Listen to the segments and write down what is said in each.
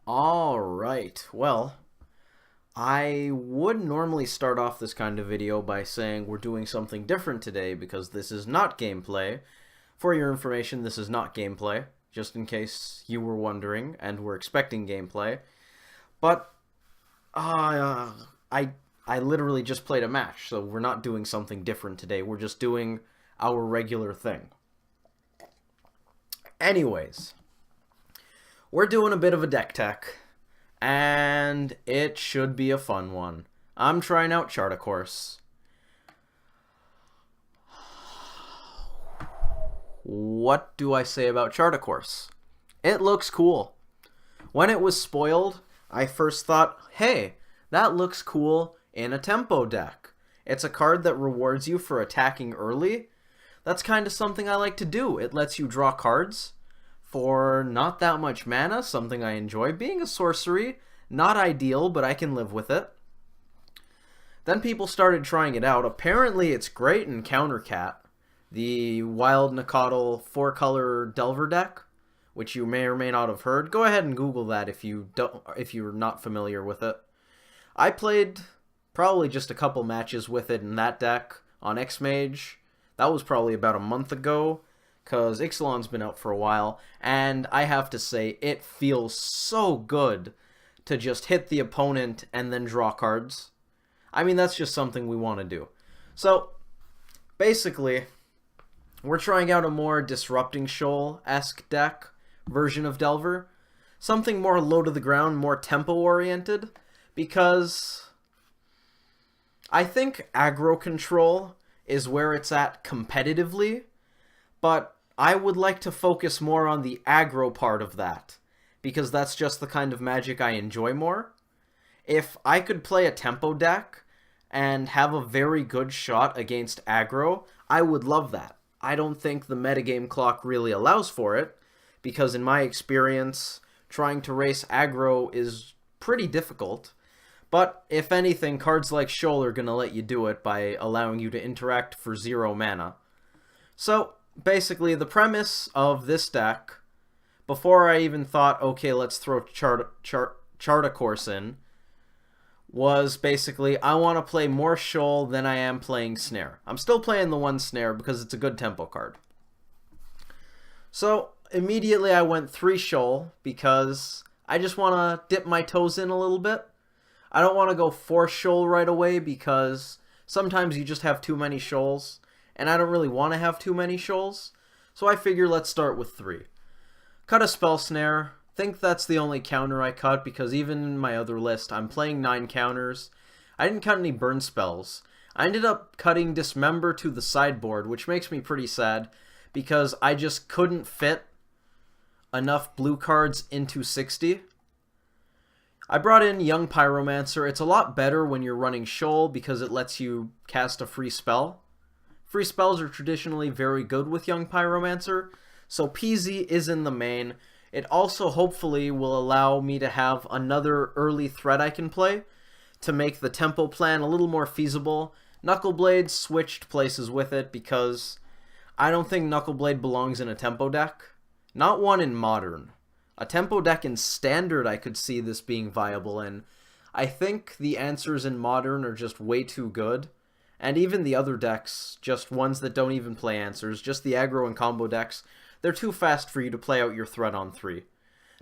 Alright, well, I would normally start off this kind of video by saying we're doing something different today because this is not gameplay. For your information, this is not gameplay, just in case you were wondering and were expecting gameplay. But, I literally just played a match, so we're not doing something different today. We're just doing our regular thing. Anyways, we're doing a bit of a deck tech, and it should be a fun one. I'm trying out Chartacourse. What do I say about Chartacourse? It looks cool. When it was spoiled, I first thought, hey, that looks cool in a tempo deck. It's a card that rewards you for attacking early. That's kind of something I like to do. It lets you draw cards for not that much mana, something I enjoy. Being a sorcery, not ideal, but I can live with it. Then people started trying it out. Apparently it's great in Countercat, the Wild Nacatl 4-color Delver deck, which you may or may not have heard. Go ahead and Google that if you're not familiar with it. I played probably just a couple matches with it in that deck on X-Mage. That was probably about a month ago, because Ixalan's been out for a while, and I have to say, it feels so good to just hit the opponent and then draw cards. I mean, that's just something we want to do. So, basically, we're trying out a more disrupting Shoal-esque deck version of Delver. Something more low to the ground, more tempo-oriented, because I think aggro control is where it's at competitively, but I would like to focus more on the aggro part of that, because that's just the kind of Magic I enjoy more. If I could play a tempo deck and have a very good shot against aggro, I would love that. I don't think the metagame clock really allows for it, because in my experience, trying to race aggro is pretty difficult. But, if anything, cards like Shoal are going to let you do it by allowing you to interact for 0 mana. So, basically, the premise of this deck, before I even thought, okay, let's throw Chartacourse in, was basically, I want to play more Shoal than I am playing Snare. I'm still playing the 1 Snare because it's a good tempo card. So, immediately I went 3 Shoal because I just want to dip my toes in a little bit. I don't want to go 4 Shoal right away because sometimes you just have too many Shoals, and I don't really want to have too many Shoals, so I figure let's start with 3. Cut a Spell Snare. Think that's the only counter I cut because even in my other list I'm playing 9 counters. I didn't cut any burn spells. I ended up cutting Dismember to the sideboard, which makes me pretty sad because I just couldn't fit enough blue cards into 60. I brought in Young Pyromancer. It's a lot better when you're running Shoal because it lets you cast a free spell. Free spells are traditionally very good with Young Pyromancer, so PZ is in the main. It also hopefully will allow me to have another early threat I can play to make the tempo plan a little more feasible. Knuckleblade switched places with it because I don't think Knuckleblade belongs in a tempo deck. Not one in Modern. A tempo deck in Standard I could see this being viable in. I think the answers in Modern are just way too good. And even the other decks, just ones that don't even play answers, just the aggro and combo decks, they're too fast for you to play out your threat on 3.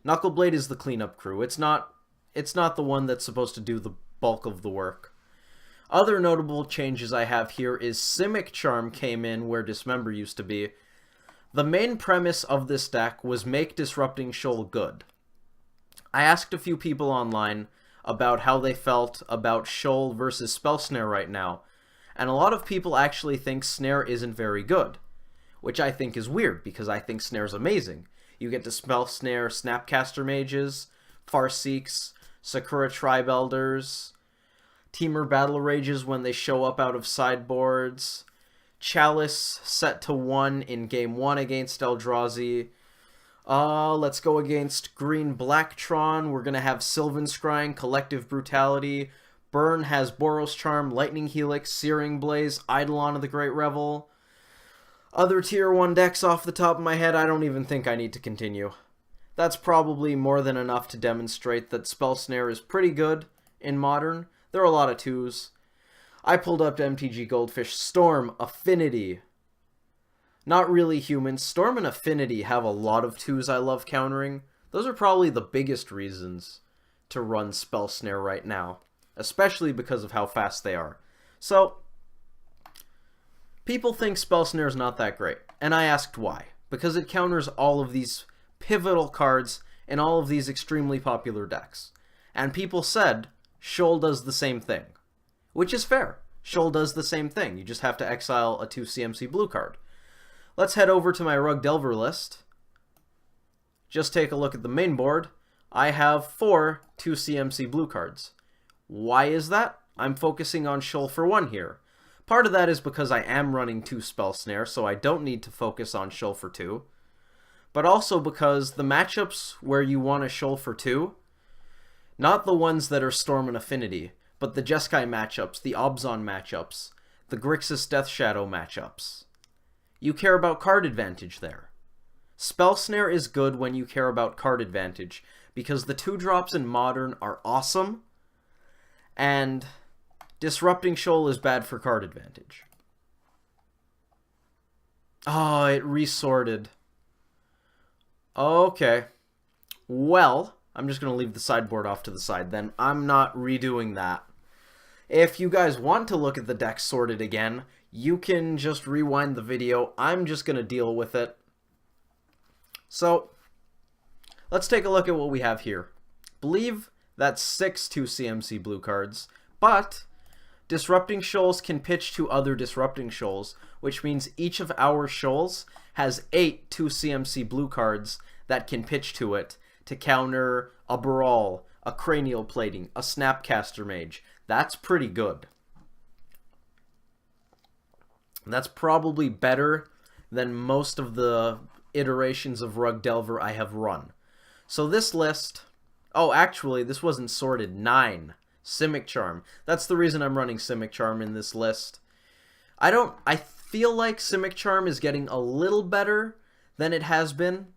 Knuckleblade is the cleanup crew. It's not the one that's supposed to do the bulk of the work. Other notable changes I have here is Simic Charm came in where Dismember used to be. The main premise of this deck was make Disrupting Shoal good. I asked a few people online about how they felt about Shoal versus Spell Snare right now, and a lot of people actually think Snare isn't very good, which I think is weird because I think Snare's amazing. You get to Spell Snare Snapcaster Mages, Farseeks, Sakura Tribe Elders, Temur Battle Rages when they show up out of sideboards, Chalice set to 1 in Game 1 against Eldrazi. Let's go against Green Blacktron. We're going to have Sylvan Scrying, Collective Brutality. Burn has Boros Charm, Lightning Helix, Searing Blaze, Eidolon of the Great Revel. Other Tier 1 decks off the top of my head, I don't even think I need to continue. That's probably more than enough to demonstrate that Spell Snare is pretty good in Modern. There are a lot of 2s. I pulled up to MTG Goldfish. Storm, Affinity. Not really humans. Storm and Affinity have a lot of 2s I love countering. Those are probably the biggest reasons to run Spell Snare right now, especially because of how fast they are. So, people think Spell Snare is not that great, and I asked why. Because it counters all of these pivotal cards in all of these extremely popular decks. And people said, Shoal does the same thing. Which is fair. Shoal does the same thing. You just have to exile a 2 CMC blue card. Let's head over to my Rug Delver list. Just take a look at the main board. I have 4 2 CMC blue cards. Why is that? I'm focusing on Shoal for 1 here. Part of that is because I am running 2 Spell Snare, so I don't need to focus on Shoal for 2. But also because the matchups where you want a Shoal for 2, not the ones that are Storm and Affinity, but the Jeskai matchups, the Obzon matchups, the Grixis Death Shadow matchups. You care about card advantage there. Spell Snare is good when you care about card advantage, because the 2-drops in Modern are awesome, and Disrupting Shoal is bad for card advantage. Oh, it resorted. Okay. Well, I'm just going to leave the sideboard off to the side then. I'm not redoing that. If you guys want to look at the deck sorted again, you can just rewind the video. I'm just going to deal with it. So, let's take a look at what we have here. Believe that's 6 2 CMC blue cards, but Disrupting Shoals can pitch to other Disrupting Shoals, which means each of our Shoals has 8 2 CMC blue cards that can pitch to it to counter a Brawl, a Cranial Plating, a Snapcaster Mage. That's pretty good. That's probably better than most of the iterations of Rug Delver I have run. So this list... Oh, actually, this wasn't sorted. 9. Simic Charm. That's the reason I'm running Simic Charm in this list. I feel like Simic Charm is getting a little better than it has been,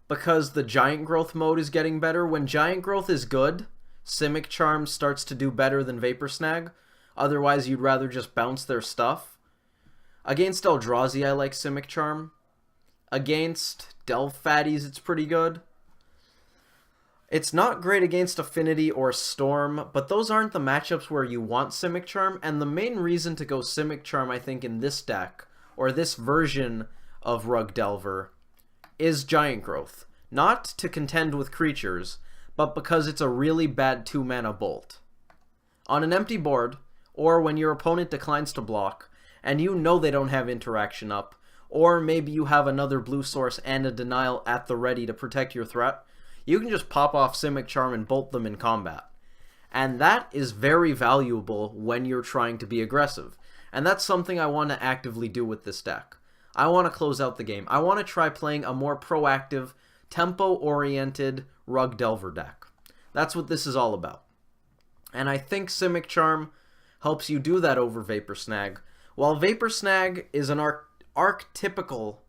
because the Giant Growth mode is getting better. When Giant Growth is good, Simic Charm starts to do better than Vapor Snag. Otherwise, you'd rather just bounce their stuff. Against Eldrazi, I like Simic Charm. Against Delve Fatties, it's pretty good. It's not great against Affinity or Storm, but those aren't the matchups where you want Simic Charm, and the main reason to go Simic Charm, I think, in this deck, or this version of Rug Delver, is Giant Growth. Not to contend with creatures, but because it's a really bad 2-mana bolt. On an empty board, or when your opponent declines to block, and you know they don't have interaction up, or maybe you have another blue source and a denial at the ready to protect your threat, you can just pop off Simic Charm and bolt them in combat. And that is very valuable when you're trying to be aggressive. And that's something I want to actively do with this deck. I want to close out the game. I want to try playing a more proactive, tempo-oriented Rug Delver deck. That's what this is all about. And I think Simic Charm helps you do that over Vapor Snag. While Vapor Snag is an archetypical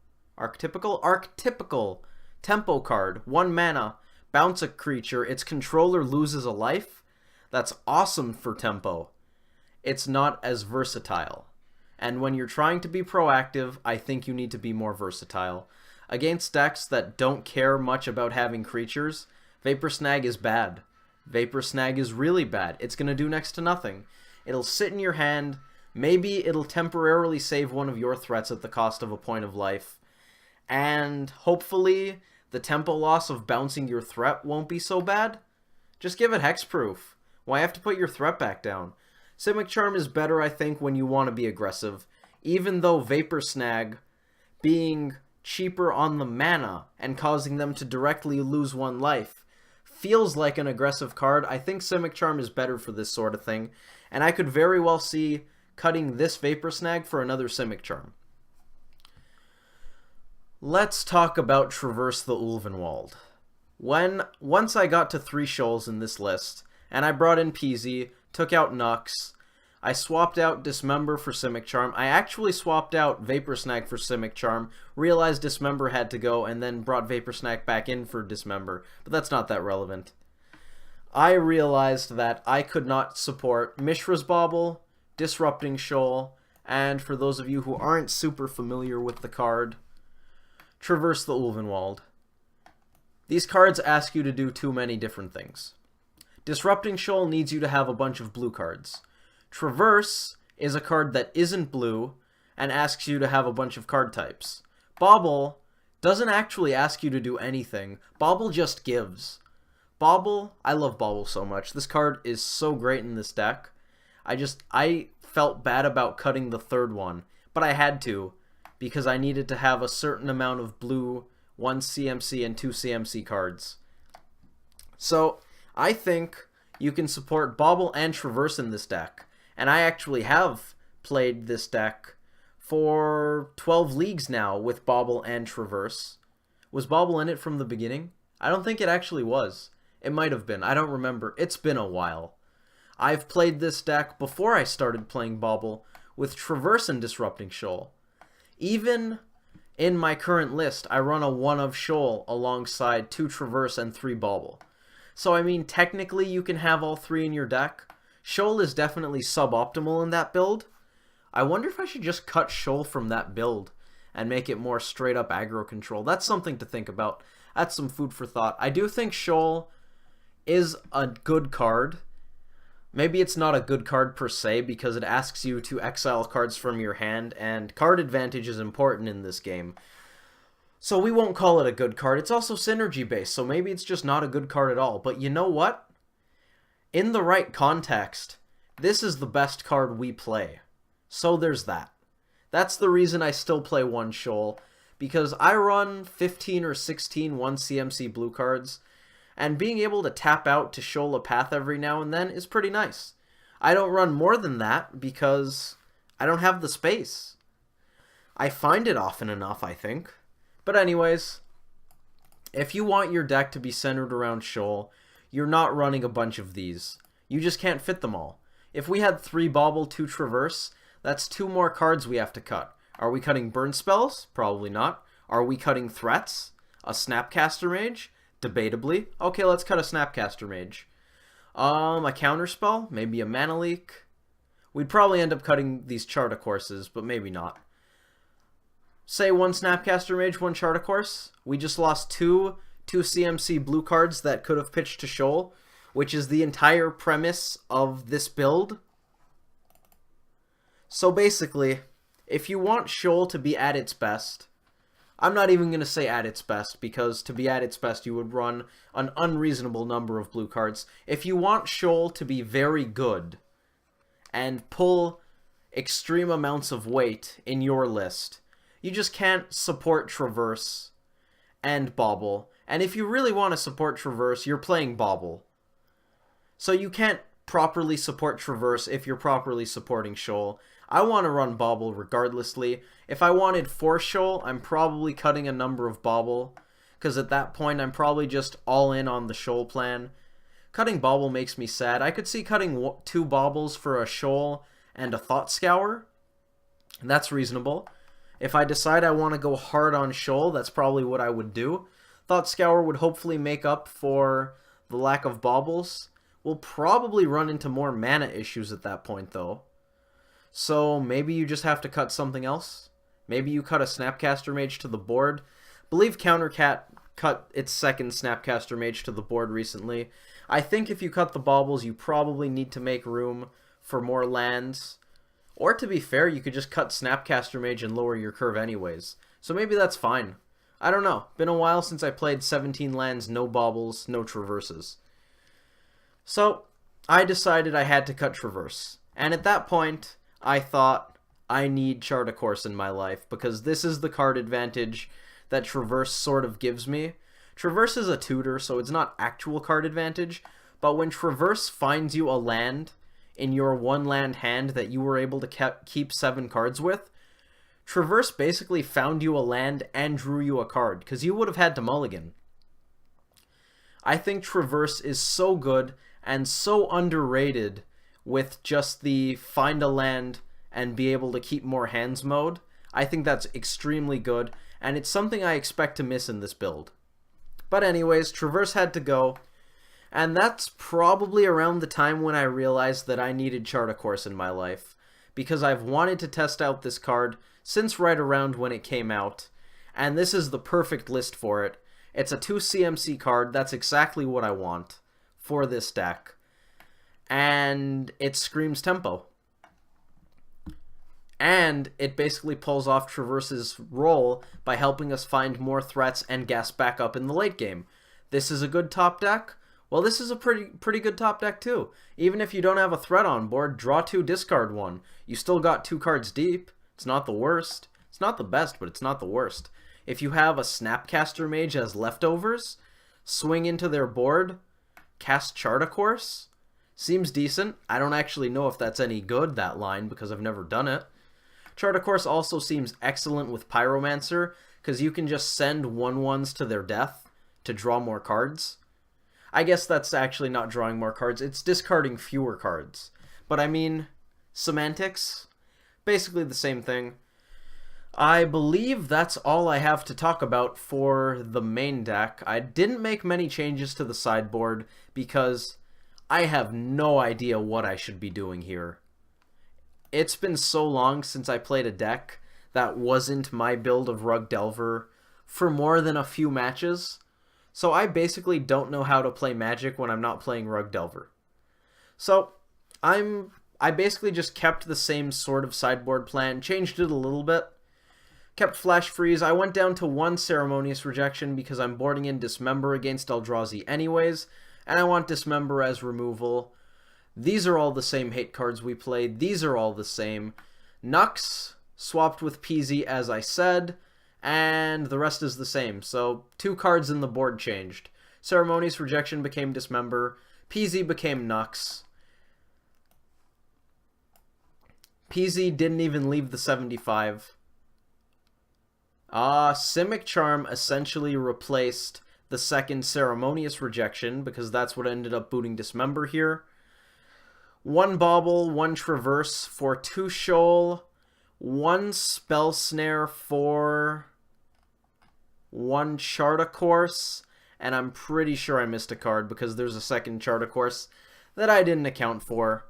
tempo card, 1 mana, bounce a creature, its controller loses a life, that's awesome for tempo. It's not as versatile. And when you're trying to be proactive, I think you need to be more versatile. Against decks that don't care much about having creatures, Vapor Snag is bad. Vapor Snag is really bad. It's going to do next to nothing. It'll sit in your hand. Maybe it'll temporarily save one of your threats at the cost of a point of life. And hopefully the tempo loss of bouncing your threat won't be so bad. Just give it hexproof. Why have to put your threat back down? Simic Charm is better, I think, when you want to be aggressive. Even though Vapor Snag, being cheaper on the mana and causing them to directly lose 1 life, feels like an aggressive card, I think Simic Charm is better for this sort of thing. And I could very well see cutting this Vapor Snag for another Simic Charm. Let's talk about Traverse the Ulvenwald. Once I got to 3 Shoals in this list, and I brought in Peasy, took out Nux, I swapped out Dismember for Simic Charm. I actually swapped out Vapor Snag for Simic Charm, realized Dismember had to go, and then brought Vapor Snag back in for Dismember, but that's not that relevant. I realized that I could not support Mishra's Bauble, Disrupting Shoal, and for those of you who aren't super familiar with the card, Traverse the Ulvenwald. These cards ask you to do too many different things. Disrupting Shoal needs you to have a bunch of blue cards. Traverse is a card that isn't blue and asks you to have a bunch of card types. Bauble doesn't actually ask you to do anything. Bauble just gives. Bauble, I love Bauble so much. This card is so great in this deck. I felt bad about cutting the third one, but I had to because I needed to have a certain amount of blue 1 CMC and 2 CMC cards. So I think you can support Bauble and Traverse in this deck. And I actually have played this deck for 12 leagues now with Bauble and Traverse. Was Bauble in it from the beginning? I don't think it actually was. It might have been. I don't remember. It's been a while. I've played this deck before I started playing Bauble with Traverse and Disrupting Shoal. Even in my current list, I run a 1 of Shoal alongside 2 Traverse and 3 Bauble. So, I mean, technically you can have all 3 in your deck. Shoal is definitely suboptimal in that build. I wonder if I should just cut Shoal from that build and make it more straight up aggro control. That's something to think about. That's some food for thought. I do think Shoal is a good card. Maybe it's not a good card per se because it asks you to exile cards from your hand, and card advantage is important in this game. So we won't call it a good card. It's also synergy based, so maybe it's just not a good card at all. But you know what? In the right context, this is the best card we play. So there's that. That's the reason I still play 1 Shoal, because I run 15 or 16 1 CMC blue cards, and being able to tap out to Shoal a path every now and then is pretty nice. I don't run more than that because I don't have the space. I find it often enough, I think. But anyways, if you want your deck to be centered around Shoal, you're not running a bunch of these. You just can't fit them all. If we had 3 Bauble, 2 Traverse, that's 2 more cards we have to cut. Are we cutting burn spells? Probably not. Are we cutting threats? A Snapcaster Mage? Debatably. Okay, let's cut a Snapcaster Mage. A counterspell? Maybe a Mana Leak? We'd probably end up cutting these Charta Courses, but maybe not. Say 1 Snapcaster Mage, 1 Charta Course. We just lost 2 CMC blue cards that could have pitched to Shoal, which is the entire premise of this build. So basically, if you want Shoal to be at its best, I'm not even going to say at its best, because to be at its best you would run an unreasonable number of blue cards. If you want Shoal to be very good and pull extreme amounts of weight in your list, you just can't support Traverse and Bauble. And if you really want to support Traverse, you're playing Bauble. So you can't properly support Traverse if you're properly supporting Shoal. I want to run Bauble regardlessly. If I wanted 4 Shoal, I'm probably cutting a number of Bauble, because at that point I'm probably just all in on the Shoal plan. Cutting Bauble makes me sad. I could see cutting 2 Baubles for a Shoal and a Thought Scour. That's reasonable. If I decide I want to go hard on Shoal, that's probably what I would do. Thought Scour would hopefully make up for the lack of Baubles. We'll probably run into more mana issues at that point, though. So maybe you just have to cut something else. Maybe you cut a Snapcaster Mage to the board. I believe Countercat cut its 2nd Snapcaster Mage to the board recently. I think if you cut the Baubles, you probably need to make room for more lands. Or to be fair, you could just cut Snapcaster Mage and lower your curve anyways. So maybe that's fine. I don't know. Been a while since I played 17 lands, no Baubles, no Traverses. So I decided I had to cut Traverse. And at that point, I thought, I need Charta Course in my life, because this is the card advantage that Traverse sort of gives me. Traverse is a tutor, so it's not actual card advantage, but when Traverse finds you a land in your 1 land hand that you were able to keep 7 cards with, Traverse basically found you a land and drew you a card, because you would have had to mulligan. I think Traverse is so good and so underrated with just the find a land and be able to keep more hands mode. I think that's extremely good, and it's something I expect to miss in this build. But anyways, Traverse had to go, and that's probably around the time when I realized that I needed Chart a Course in my life, because I've wanted to test out this card since right around when it came out, and this is the perfect list for it. It's a 2 CMC card, that's exactly what I want for this deck. And it screams tempo. And it basically pulls off Traverse's role by helping us find more threats and gas back up in the late game. This is a good top deck. Well, this is a pretty good top deck too. Even if you don't have a threat on board, draw 2, discard 1. You still got 2 cards deep. It's not the worst. It's not the best, but it's not the worst. If you have a Snapcaster Mage as leftovers, swing into their board, cast Chart a Course. Seems decent. I don't actually know if that's any good, that line, because I've never done it. Chart a Course also seems excellent with Pyromancer, because you can just send 1/1s to their death to draw more cards. I guess that's actually not drawing more cards, it's discarding fewer cards. But I mean, semantics, basically the same thing. I believe that's all I have to talk about for the main deck. I didn't make many changes to the sideboard because I have no idea what I should be doing here. It's been so long since I played a deck that wasn't my build of Rug Delver for more than a few matches, so I basically don't know how to play Magic when I'm not playing Rug Delver. So I basically just kept the same sort of sideboard plan, changed it a little bit, kept Flash Freeze. I went down to 1 Ceremonious Rejection because I'm boarding in Dismember against Eldrazi anyways, and I want Dismember as removal. These are all the same hate cards we played. These are all the same. Nux swapped with PZ as I said, and the rest is the same. So 2 cards in the board changed. Ceremonious Rejection became Dismember. PZ became Nux. PZ didn't even leave the 75. Simic Charm essentially replaced the second Ceremonious Rejection, because that's what ended up booting Dismember here. 1 Bauble, 1 Traverse for 2 Shoal, 1 Spell Snare for 1 Chart a Course, and I'm pretty sure I missed a card because there's a second Chart a Course that I didn't account for.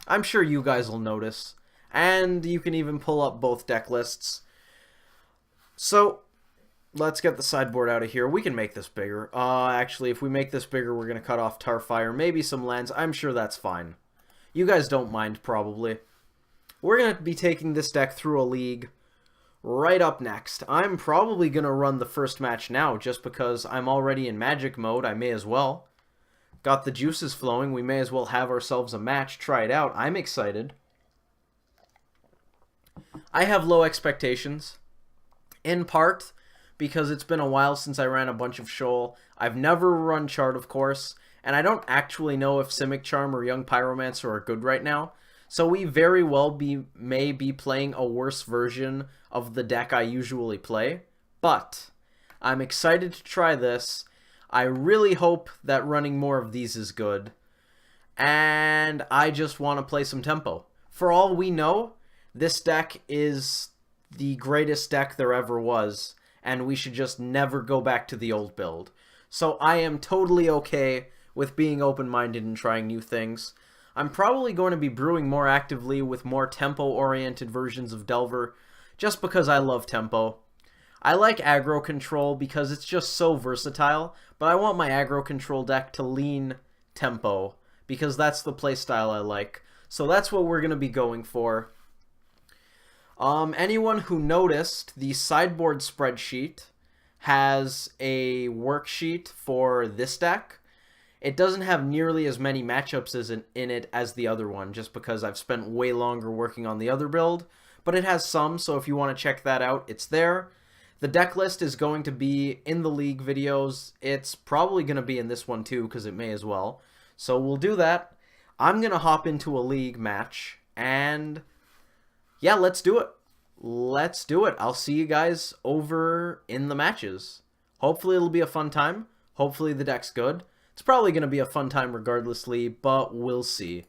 I'm sure you guys will notice, and you can even pull up both deck lists. So, let's get the sideboard out of here. We can make this bigger. Actually, if we make this bigger, we're going to cut off Tarfire, maybe some lands. I'm sure that's fine. You guys don't mind, probably. We're going to be taking this deck through a league right up next. I'm probably going to run the first match now, just because I'm already in Magic mode. I may as well. Got the juices flowing. We may as well have ourselves a match, try it out. I'm excited. I have low expectations. In part because it's been a while since I ran a bunch of Shoal. I've never run Chart, of course, and I don't actually know if Simic Charm or Young Pyromancer are good right now. So we very well may be playing a worse version of the deck I usually play. But I'm excited to try this. I really hope that running more of these is good. And I just want to play some tempo. For all we know, this deck is the greatest deck there ever was, and we should just never go back to the old build. So I am totally okay with being open-minded and trying new things. I'm probably going to be brewing more actively with more tempo-oriented versions of Delver, just because I love tempo. I like aggro control because it's just so versatile, but I want my aggro control deck to lean tempo, because that's the playstyle I like. So that's what we're going to be going for. Anyone who noticed, the sideboard spreadsheet has a worksheet for this deck. It doesn't have nearly as many matchups in it as the other one, just because I've spent way longer working on the other build. But it has some, so if you want to check that out, it's there. The deck list is going to be in the league videos. It's probably going to be in this one too, because it may as well. So we'll do that. I'm going to hop into a league match, and yeah, let's do it. Let's do it. I'll see you guys over in the matches. Hopefully it'll be a fun time. Hopefully the deck's good. It's probably going to be a fun time regardlessly, but we'll see.